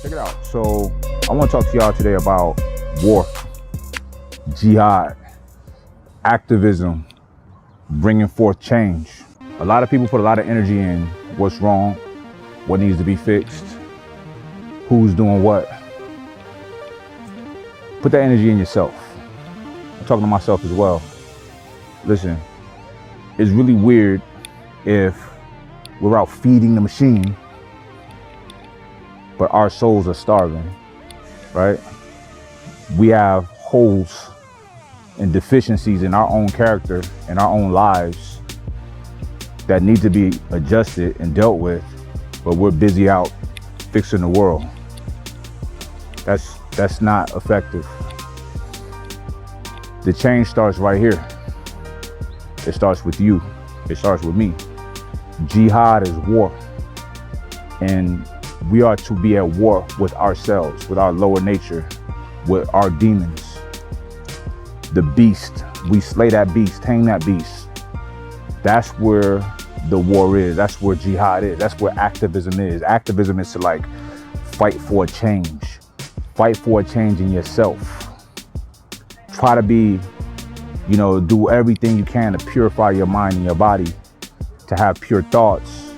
Check it out. So I want to talk to y'all today about war, jihad, activism, bringing forth change. A lot of people put a lot of energy in what's wrong, what needs to be fixed, who's doing what. Put that energy in yourself. I'm talking to myself as well. Listen, it's really weird if we're out feeding the machine, but our souls are starving, right? We have holes and deficiencies in our own character and our own lives that need to be adjusted and dealt with, but we're busy out fixing the world. That's not effective. The change starts right here. It starts with you. It starts with me. Jihad is war. And we are to be at war with ourselves, with our lower nature, with our demons. The beast, we slay that beast, tame that beast. That's where the war is. That's where jihad is. That's where activism is. Activism is to like fight for a change. Fight for a change in yourself. Try to be, do everything you can to purify your mind and your body, to have pure thoughts.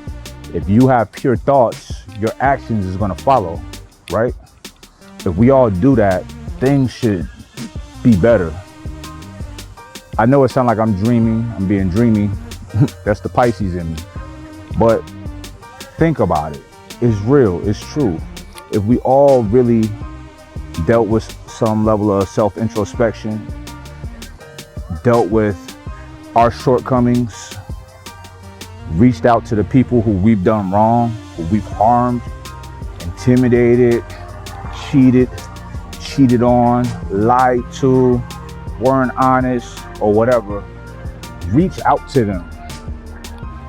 If you have pure thoughts, your actions is gonna follow, right? If we all do that, things should be better. I know it sounds like I'm dreaming, I'm being dreamy. That's the Pisces in me. But think about it. It's real, it's true. If we all really dealt with some level of self-introspection, dealt with our shortcomings, reached out to the people who we've done wrong, who we've harmed, intimidated, cheated on, lied to, weren't honest, or whatever, reach out to them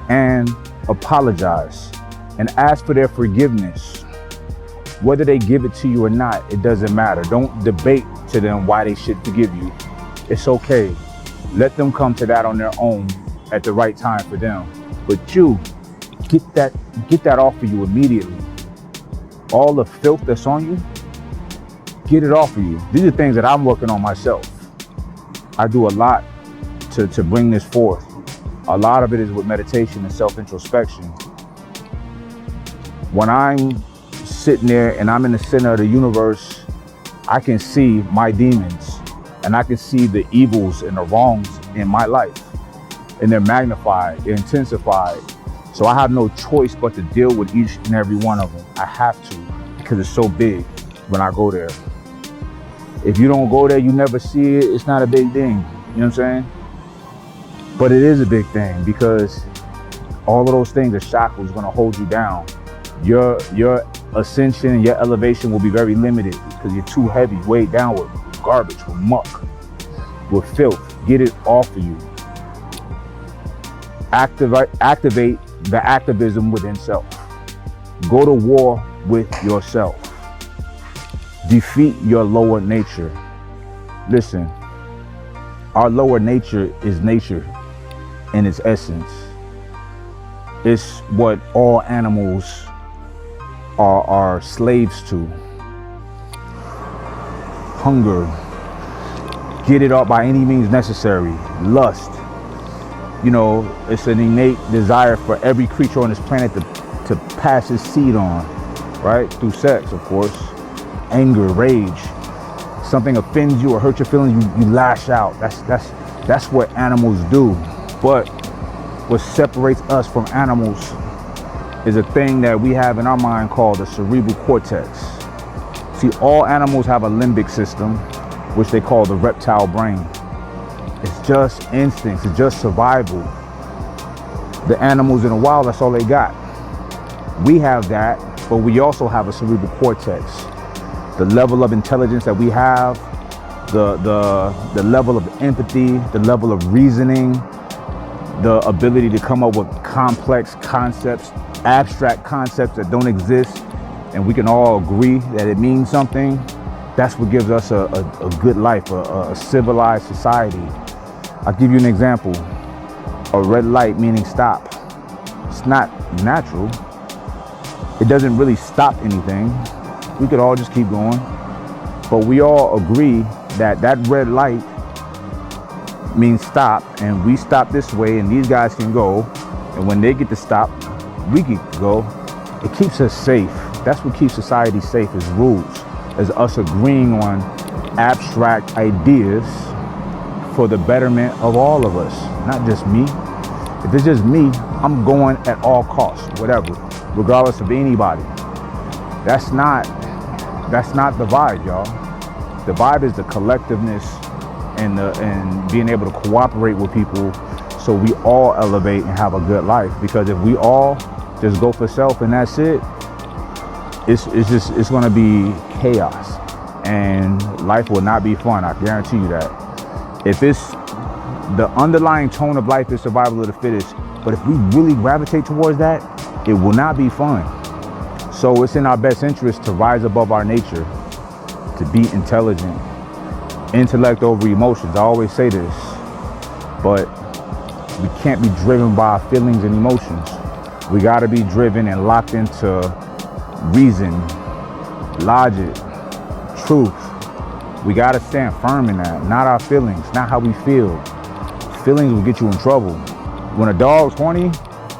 and apologize and ask for their forgiveness. Whether they give it to you or not, it doesn't matter. Don't debate to them why they should forgive you. It's okay. Let them come to that on their own at the right time for them. But you, get that off of you immediately. All the filth that's on you, get it off of you. These are things that I'm working on myself. I do a lot to bring this forth. A lot of it is with meditation and self-introspection. When I'm sitting there and I'm in the center of the universe, I can see my demons and I can see the evils and the wrongs in my life. And they're magnified, they're intensified. So I have no choice but to deal with each and every one of them. I have to, because it's so big when I go there. If you don't go there, you never see it, it's not a big thing. You know what I'm saying? But it is a big thing because all of those things, the shackles, gonna hold you down. Your ascension, your elevation will be very limited because you're too heavy, weighed down with garbage, with muck, with filth. Get it off of you. Activate the activism within self. Go to war with yourself. Defeat your lower nature. Listen, our lower nature is nature in its essence. It's what all animals are slaves to. Hunger. Get it up by any means necessary. Lust. It's an innate desire for every creature on this planet to pass his seed on, right? Through sex, of course. Anger, rage. Something offends you or hurts your feelings, you lash out. That's what animals do. But what separates us from animals is a thing that we have in our mind called the cerebral cortex. See, all animals have a limbic system, which they call the reptile brain. It's just instincts, it's just survival. The animals in the wild, that's all they got. We have that, but we also have a cerebral cortex. The level of intelligence that we have, the level of empathy, the level of reasoning, the ability to come up with complex concepts, abstract concepts that don't exist, and we can all agree that it means something. That's what gives us a good life, a civilized society. I'll give you an example. A red light meaning stop. It's not natural. It doesn't really stop anything. We could all just keep going. But we all agree that that red light means stop, and we stop this way, and these guys can go. And when they get to stop, we get to go. It keeps us safe. That's what keeps society safe, is rules, is us agreeing on abstract ideas for the betterment of all of us, not just me. If it's just me, I'm going at all costs, whatever, regardless of anybody. That's not the vibe, y'all. The vibe is the collectiveness and being able to cooperate with people so we all elevate and have a good life. Because if we all just go for self and that's it, it's gonna be chaos and life will not be fun. I guarantee you that. If it's the underlying tone of life is survival of the fittest, but if we really gravitate towards that, it will not be fun. So it's in our best interest to rise above our nature, to be intelligent, intellect over emotions. I always say this, but we can't be driven by our feelings and emotions. We gotta be driven and locked into reason, logic, truth. We gotta stand firm in that, not our feelings, not how we feel. Feelings will get you in trouble. When a dog's horny,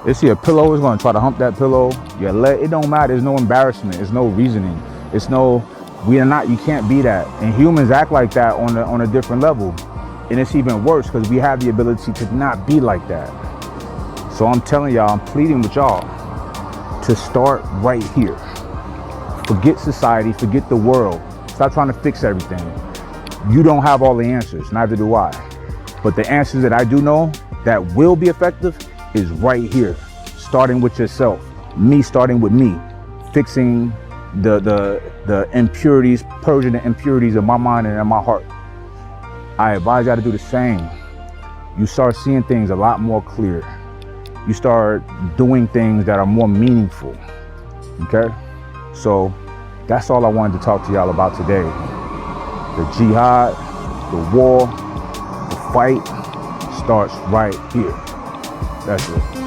they see a pillow, it's gonna try to hump that pillow. It don't matter, there's no embarrassment, there's no reasoning. You can't be that. And humans act like that on a different level. And it's even worse because we have the ability to not be like that. So I'm telling y'all, I'm pleading with y'all to start right here. Forget society, forget the world. Stop trying to fix everything. You don't have all the answers, neither do I. But the answers that I do know that will be effective is right here. Starting with yourself. Me starting with me. Fixing the impurities, purging the impurities of my mind and in my heart. I advise y'all to do the same. You start seeing things a lot more clear. You start doing things that are more meaningful, okay? So that's all I wanted to talk to y'all about today. The jihad, the war, the fight starts right here. That's it.